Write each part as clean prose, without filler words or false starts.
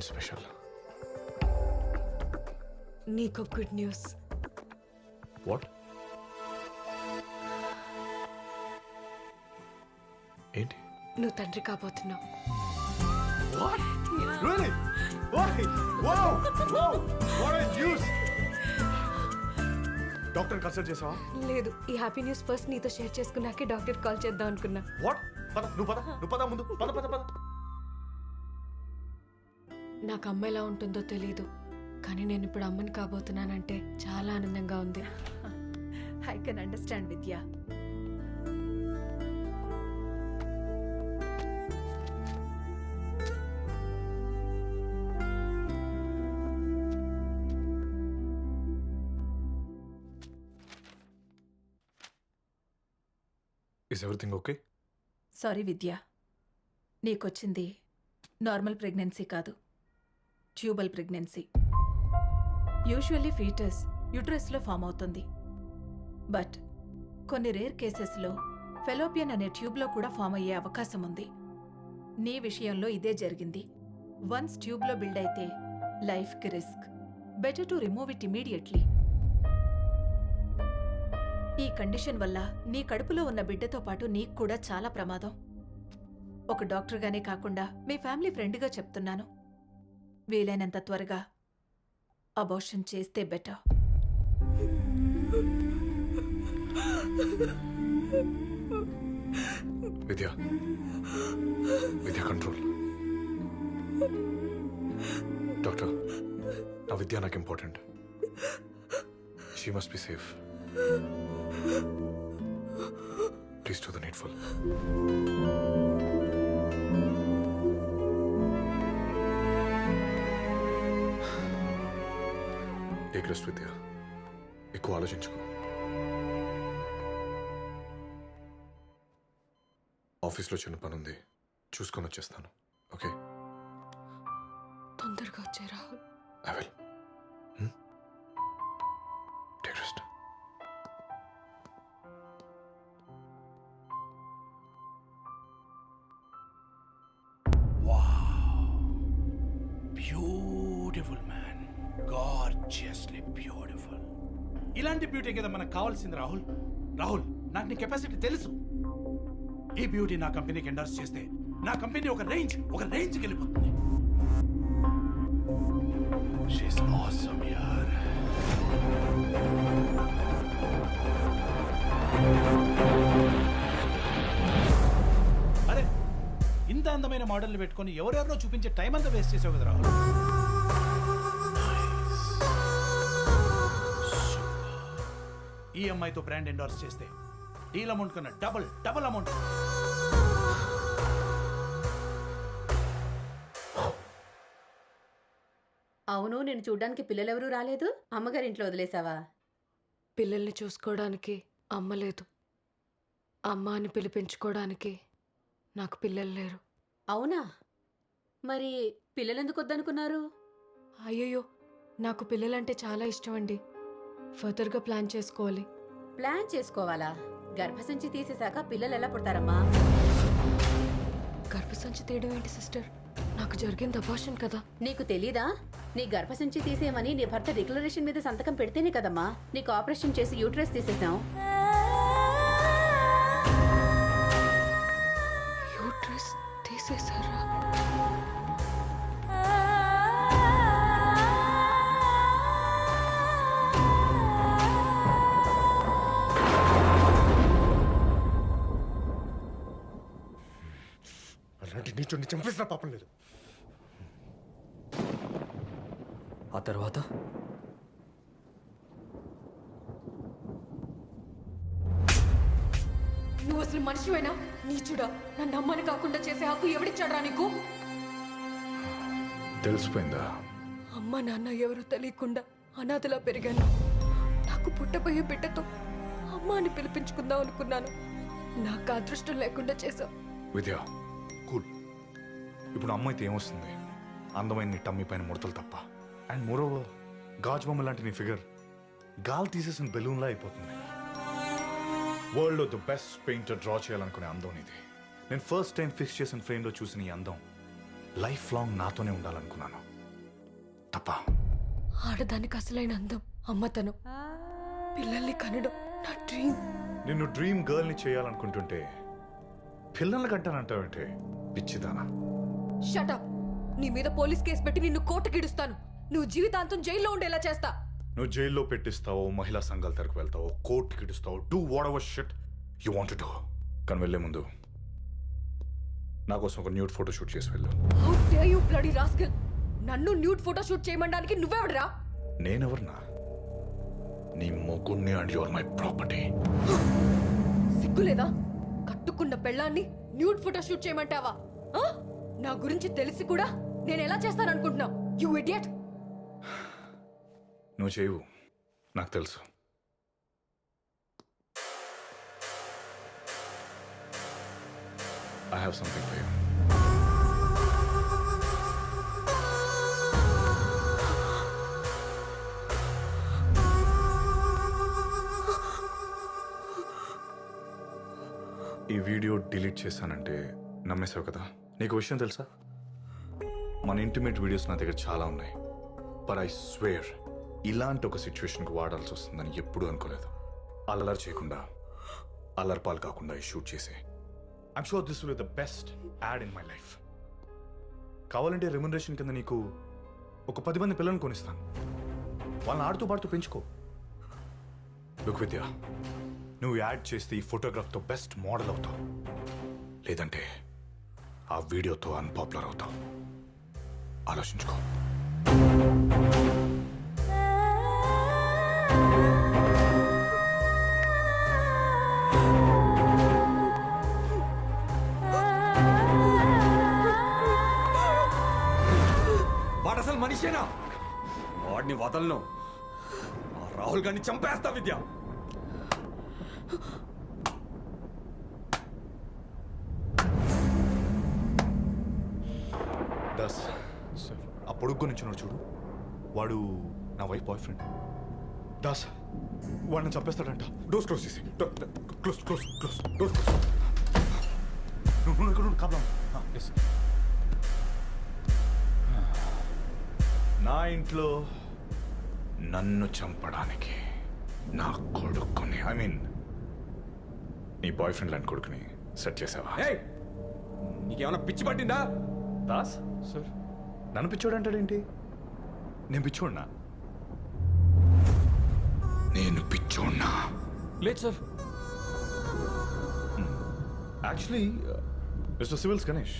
ఏంటి స్పెషల్? నీకు good news. What? ఏంటి? నువ్వు తండ్రి కాబోతున్నావు. What? Really? Why? Wow! Wow! What a news! Doctor consult చేసావా? లేదు, ఈ హ్యాపీ న్యూస్ ఫస్ట్ నీతో షేర్ చేసుకున్నాకే డాక్టర్ కాల్ చేద్దాం అనుకున్నా. వాట్? నువ్వు పద ముందు పద. నాకు అమ్మ ఎలా ఉంటుందో తెలీదు, కానీ నేను ఇప్పుడు అమ్మని కాబోతున్నానంటే చాలా ఆనందంగా ఉంది. I can understand, Vidya. Is everything okay? Sorry Vidya, నీకొచ్చింది నార్మల్ ప్రెగ్నెన్సీ కాదు, ట్యూబల్ ప్రెగ్నెన్సీ. యూజువల్లీ ఫీటస్ యూట్రస్లో ఫామ్ అవుతుంది, బట్ కొన్ని రేర్ కేసెస్లో ఫెలోపియన్ అనే ట్యూబ్లో కూడా ఫామ్ అయ్యే అవకాశం ఉంది. నీ విషయంలో ఇదే జరిగింది. వన్స్ ట్యూబ్లో బిల్డ్ అయితే లైఫ్కి risk. Better to remove it immediately. ఈ కండిషన్ వల్ల నీ కడుపులో ఉన్న బిడ్డతో పాటు నీకు కూడా చాలా ప్రమాదం. ఒక డాక్టర్గానే కాకుండా మీ ఫ్యామిలీ ఫ్రెండ్గా చెప్తున్నాను, వీలైనంత త్వరగా అబార్షన్ చేస్తే బెటర్. విద్య కంట్రోల్. డాక్టర్, నా విద్య నాకు important. She must be safe. Please do the needful. Take rest, Vidya. ఎక్కువ ఆలోచించుకో. ఆఫీస్లో చిన్న పని ఉంది, చూసుకొని వచ్చేస్తాను. ఓకే? తొందరగా వచ్చే Rahul. I will. Take rest. Beautiful man, gorgeously beautiful. ఇలాంటి బ్యూటీ కదా మనకు కావాల్సింది రాహుల్. రాహుల్, నాకు నీ కెపాసిటీ తెలుసు. ఈ బ్యూటీ నా కంపెనీకి ఎండర్స్ చేస్తే నా కంపెనీ ఒక రేంజ్కి వెళ్ళిపోతుంది. She's awesome, yaar. అరే, ఇంత అందమైన మోడల్ని పెట్టుకొని ఎవరెవరో చూపించే టైం అంతా వేస్ట్ చేసావు కదా రాహుల్. ఈ అమ్మాయితో బ్రాండ్ ఎండోర్స్ చేస్తే డీల్ అమౌంట్ కన్నా డబుల్ అమౌంట్. అవును, నేను చూడ్డానికి పిల్లలెవరూ రాలేదు. అమ్మగారింట్లో వదిలేసావా? పిల్లల్ని చూసుకోవడానికి అమ్మ లేదు, అమ్మ అని పిలిపించుకోవడానికి నాకు పిల్లలు లేరు. అవునా? మరి పిల్లలెందుకు వద్దనుకున్నారు? అయ్యయ్యో, నాకు పిల్లలంటే చాలా ఇష్టం అండి. ఫర్దర్గా ప్లాన్ చేసుకోవాలి. ప్లాన్ చేసుకోవాలా? గర్భసంచి తీసేశాక పిల్లలు ఎలా పుడతారమ్మా? గర్భసంచి తీయడం ఏంటి సిస్టర్? నాకు జరిగింది అబార్షన్ కదా. నీకు తెలీదా? నీ గర్భసంచి తీసేయమని నీ భర్త డిక్లరేషన్ మీద సంతకం పెడితేనే కదమ్మా నీకు ఆపరేషన్ చేసి యూట్రస్ తీసేసాం. యూట్రస్ తీసేశారా? అలాంటి నీచుని చంపేసిన పాపం లేదు. ఆ తర్వాత నువ్వు అసలు మనిషివేనా? నీచుడా, నన్ను అమ్మని కాకుండా చేసే హక్కు ఎవడిచ్చాడ్రా నీకు? తెలిసిపోయిందా? అమ్మ నాన్న ఎవరు తెలియకుండా అనాథలా పెరిగాను. నాకు పుట్టబోయే బిడ్డతో అమ్మ అని పిలిపించుకుందాం అనుకున్నాను. నాకు అదృష్టం లేకుండా చేశావు. విద్య, కూల్. ఇప్పుడు అమ్మ అయితే ఏమొస్తుంది? అందమైన నీ టమ్మీ పైన ముడతలు తప్ప. అండ్ మోరోవర్, గాజు బొమ్మ లాంటి నీ ఫిగర్ గాలి తీసేసిన బెలూన్లా అయిపోతుంది. వరల్డ్లో ద బెస్ట్ పెయింటర్ డ్రా చేయాలనుకునే అందం ఇది. నేను ఫస్ట్ టైం ఫిక్స్ చేసిన ఫ్రేమ్లో చూసిన ఈ అందం లైఫ్ లాంగ్ నాతోనే ఉండాలనుకున్నాను. తప్ప. ఆడదానికి అసలైన అందం అమ్మతనం. పిల్లల్ని కనడం నా డ్రీమ్. నిన్ను డ్రీమ్ గర్ల్ ని చేయాలనుకుంటుంటే పిల్లల్ని కంటానంటావంటే పిచ్చిదానా? షటప్. నీ మీద పోలీస్ కేసు పెట్టి నిన్ను కోర్టుకిడుస్తాను. నువ్వు జీవితాంతం జైల్లో ఉండేలా చేస్తా. నువ్వు జైల్లో పెట్టిస్తావో, మహిళా సంఘాల తరకు వెళ్తావో, కోర్టుకి ఇడుస్తావో, do whatever shit you want to do. కానీ వెళ్ళే ముందు నా కోసం ఒక న్యూడ్ ఫోటో షూట్ చేసి వెళ్ళు. How dare you bloody rascal. నన్ను న్యూడ్ ఫోటో షూట్ చేయమనడానికి నువ్వెవడరా? నేనెవరన్నా? నీ మొగుణ్ణి అండ్ యువర్ మై ప్రాపర్టీ. సిగ్గులేదా? కట్టుకున్న పెళ్ళాన్ని న్యూడ్ ఫోటో షూట్ చేయమంటావా? ఆ? నా గురించి తెలిసి కూడా నేను ఎలా చేస్తాననుకుంటున్నావు? You idiot. నువ్వు చేయవు, నాకు తెలుసు. I have something for you. ఈ వీడియో డిలీట్ చేశానంటే నమ్మేశావు కదా? నీకు విషయం తెలుసా? మన ఇంటిమేట్ వీడియోస్ నా దగ్గర చాలా ఉన్నాయి. బట్ ఐ స్వేర్ ఇలాంటి ఒక సిచ్యువేషన్కి వాడాల్సి వస్తుందని ఎప్పుడూ అనుకోలేదు. అల్లరి చేయకుండా, అల్లరిపాలు కాకుండా ఈ షూట్ చేసే. I'm sure this will be the best add in my life. కావాలంటే రెమ్యునరేషన్ కింద నీకు ఒక 10 మంది పిల్లల్ని కొనిస్తాను. వాళ్ళని ఆడుతూ పాడుతూ పెంచుకో. లుక్ విద్య, నువ్వు యాడ్ చేస్తే ఈ ఫోటోగ్రాఫ్తో బెస్ట్ మోడల్ అవుతావు. లేదంటే ఆ వీడియోతో అన్పాపులర్ అవుతావు. ఆలోచించుకో. వాడు అసలు మనిషేనా? వాడిని వదలను. ఆ రాహుల్ గారిని చంపేస్తా విద్య. దాస్, ఆ పొడుగ్గు నుంచి చూడు, వాడు నా వైఫ్ బాయ్ ఫ్రెండ్. దాస్, వాడిని చంపేస్తాడంట. డోర్స్ క్లోజ్ చేసి. Close close close doors close. నువ్వు ఇక్కడ ఉండు, కాపులా ఉండు. నా ఇంట్లో నన్ను చంపడానికి నా కొడుకుని, ఐ మీన్ నీ బాయ్ ఫ్రెండ్ లాంటి కొడుకుని సెట్ చేసావా? ఏయ్, నీకేమైనా పిచ్చి పట్టిందా? దాస్ సార్, నన్ను పిచ్చోడు అంటాడేంటి? నేను పిచ్చోడ్నా? నేను పిచ్చోడ్నా? లేదు sir. Actually mister civils Ganesh,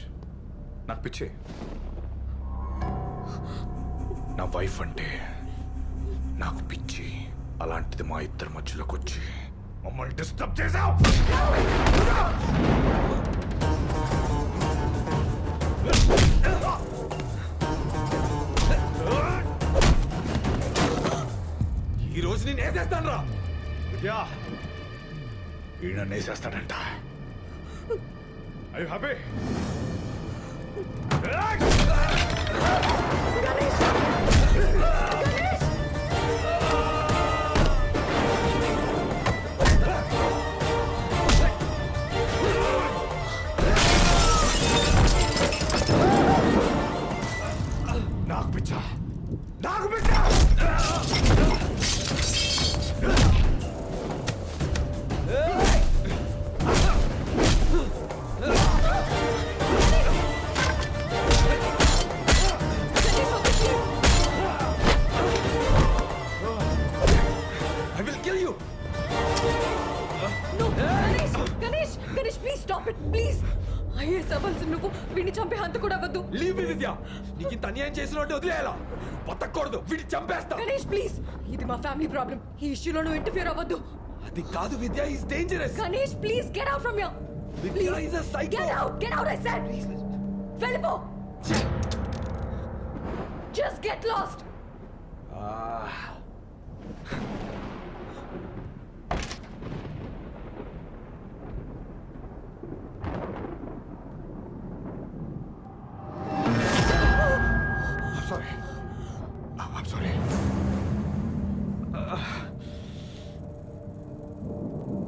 నాకు పిచ్చే. నా వైఫ్ అంటే నాకు పిచ్చి. అలాంటిది మా ఇద్దరి మధ్యలోకి వచ్చి మమ్మల్ని డిస్టర్బ్ చేసావు. ఈ రోజు నేను వేసేస్తాను రా. విద్యా, ఈయన నేసేస్తాడంట. I happy? నాకు పిచ్చా, నాకు పిచ్చా. I will kill you. No, Ganesh, Ganesh, Ganesh, please stop it, please. IAS అవ్వాల్సి నువ్వు వీడిని చంపే హంత కూడా అవ్వద్దు. లీవ్ మీ విద్య. నీకు ఇంత అన్యాయం చేసినట్టు వదిలేయాలా? బతకూడదు, వీడిని చంపేస్తా. గణేష్, ప్లీజ్. ఇది మా ఫ్యామిలీ ప్రాబ్లం. ఈ ఇష్యూలో నువ్వు ఇంటర్ఫియర్ అవ్వద్దు. అది కాదు Vidya, is dangerous. Ganesh, please get out from here. Vidya is a psycho. Get out, I said. వెళ్ళిపో. Just get lost. I'm sorry. I'm sorry.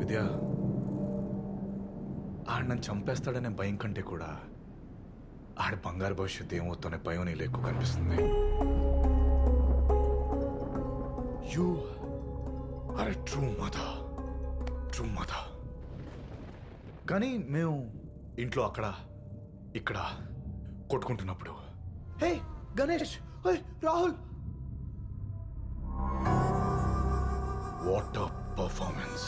విద్య, ఆడు నన్ను చంపేస్తాడనే భయం కంటే కూడా ఆడి బంగారు భవిష్యత్తు ఏమవుతుందనే భయం నీళ్ళు ఎక్కువ కనిపిస్తుంది. You are a true mother. True mother. కానీ మేము ఇంట్లో అక్కడ ఇక్కడ కొట్టుకుంటున్నప్పుడు, hey Ganesh, hey Rahul, what a performance.